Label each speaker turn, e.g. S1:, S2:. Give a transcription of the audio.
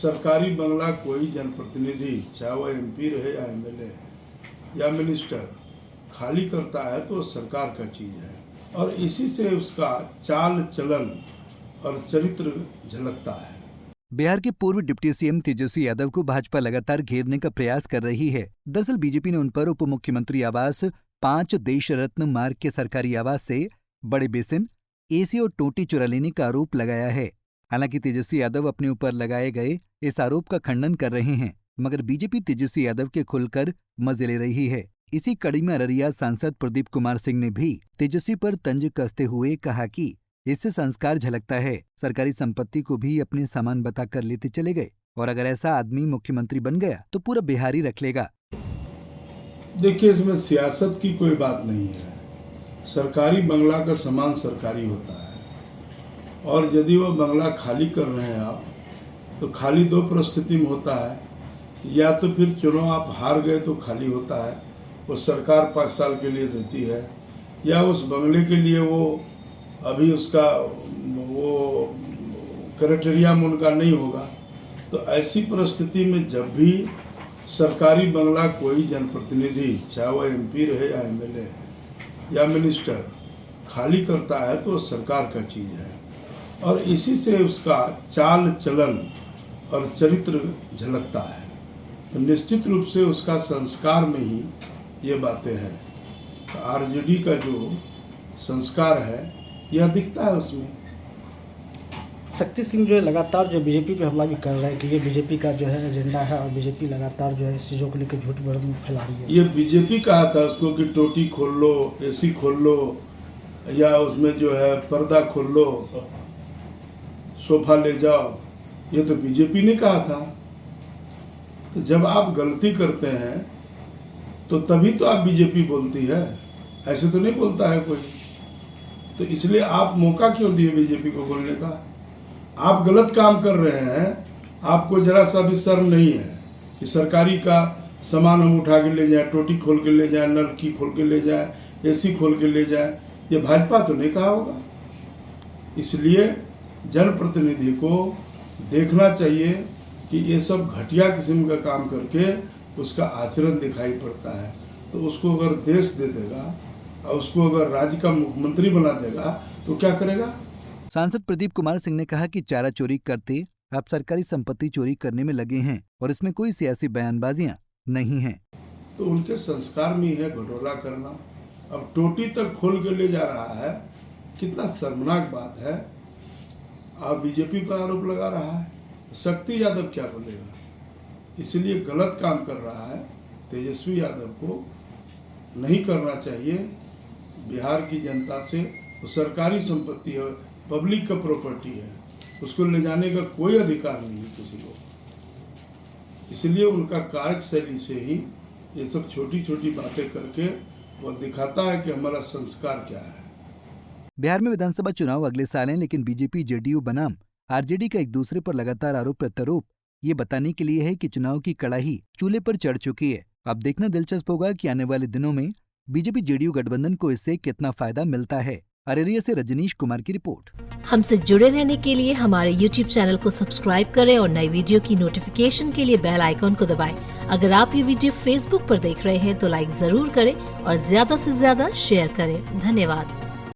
S1: सरकारी बंगला कोई जनप्रतिनिधि, चाहे वो एमपी रहे या एमएलए या मिनिस्टर, खाली करता है तो सरकार का चीज है और इसी से उसका चाल चलन और चरित्र झलकता है।
S2: बिहार के पूर्व डिप्टी सीएम तेजस्वी यादव को भाजपा लगातार घेरने का प्रयास कर रही है। दरअसल बीजेपी ने उन पर उप मुख्यमंत्री आवास, 5 देश रत्न मार्ग के सरकारी आवास से बड़े बेसिन, एसी और टोटी चुरा लेने का आरोप लगाया है। हालांकि तेजस्वी यादव अपने ऊपर लगाए गए इस आरोप का खंडन कर रहे हैं, मगर बीजेपी तेजस्वी यादव के खुलकर मजे ले रही है। इसी कड़ी में अररिया सांसद प्रदीप कुमार सिंह ने भी तेजस्वी पर तंज कसते हुए कहा कि इससे संस्कार झलकता है। सरकारी संपत्ति को भी अपने सामान बताकर लेते चले गए और अगर ऐसा आदमी मुख्यमंत्री बन गया तो पूरा बिहार ही रख लेगा।
S1: देखिए, इसमें सियासत की कोई बात नहीं है। सरकारी बंगला का सामान सरकारी होता है और यदि वो बंगला खाली कर रहे हैं आप, तो खाली 2 परिस्थिति में होता है। या तो फिर चुनाव आप हार गए तो खाली होता है, वो सरकार 5 साल के लिए देती है, या उस बंगले के लिए वो अभी उसका वो क्राइटेरिया में उनका नहीं होगा। तो ऐसी परिस्थिति में जब भी सरकारी बंगला कोई जनप्रतिनिधि, चाहे वो एमपी रहे या एमएलए या मिनिस्टर, खाली करता है तो सरकार का चीज है और इसी से उसका चाल चलन और चरित्र झलकता है। तो निश्चित रूप से उसका संस्कार में ही ये बातें हैं। तो आरजेडी का जो संस्कार है यह दिखता है उसमें।
S3: शक्ति सिंह जो है लगातार जो बीजेपी पे हमला भी कर रहे हैं कि ये बीजेपी का जो है एजेंडा है और बीजेपी लगातार जो है इस चीज़ों को लेकर झूठ फैला रही है। ये
S1: बीजेपी कहा था उसको कि टोटी खोल लो, एसी खोल लो, या उसमें जो है पर्दा खोल लो, सोफा ले जाओ, ये तो बीजेपी ने कहा था। तो जब आप गलती करते हैं तो तभी तो आप बीजेपी बोलती है, ऐसे तो नहीं बोलता है कोई। तो इसलिए आप मौका क्यों दिए बीजेपी को बोलने का? आप गलत काम कर रहे हैं, आपको जरा सा भी शर्म नहीं है कि सरकारी का सामान हम उठा के ले जाए, टोटी खोल के ले जाए, नलकी खोल के ले जाए, एसी खोल के ले जाए। ये भाजपा तो नहीं कहा होगा। इसलिए जनप्रतिनिधि को देखना चाहिए कि ये सब घटिया किस्म का काम करके उसका आचरण दिखाई पड़ता है। तो उसको अगर देश दे देगा और उसको अगर राज्य का मुख्यमंत्री बना देगा तो क्या करेगा?
S2: सांसद प्रदीप कुमार सिंह ने कहा कि चारा चोरी करते अब सरकारी संपत्ति चोरी करने में लगे हैं और इसमें कोई सियासी बयानबाजियां नहीं हैं।
S1: तो उनके संस्कार में ही है घटोला करना। अब टोटी तक खोल के ले जा रहा है, कितना शर्मनाक बात है। आप बीजेपी पर आरोप लगा रहा है, शक्ति यादव क्या बोलेगा? इसलिए गलत काम कर रहा है। तेजस्वी यादव को नहीं करना चाहिए। बिहार की जनता से वो सरकारी संपत्ति है, पब्लिक का प्रॉपर्टी है, उसको ले जाने का कोई अधिकार नहीं है किसी को। इसलिए उनका कार्यशैली से ही ये सब छोटी छोटी बातें करके वो दिखाता है कि हमारा संस्कार क्या है।
S2: बिहार में विधानसभा चुनाव अगले साल हैं, लेकिन बीजेपी जेडीयू बनाम आरजेडी का एक दूसरे पर लगातार आरोप प्रत्यारोप ये बताने के लिए है कि चुनाव की कड़ाही चूल्हे पर चढ़ चुकी है। अब देखना दिलचस्प होगा कि आने वाले दिनों में बीजेपी जेडीयू गठबंधन को इससे कितना फायदा मिलता है। अररिया से रजनीश कुमार की रिपोर्ट।
S4: हमसे जुड़े रहने के लिए हमारे YouTube चैनल को सब्सक्राइब करें और नई वीडियो की नोटिफिकेशन के लिए बेल आइकॉन को दबाएं। अगर आप ये वीडियो Facebook पर देख रहे हैं तो लाइक जरूर करें और ज्यादा से ज्यादा शेयर करें। धन्यवाद।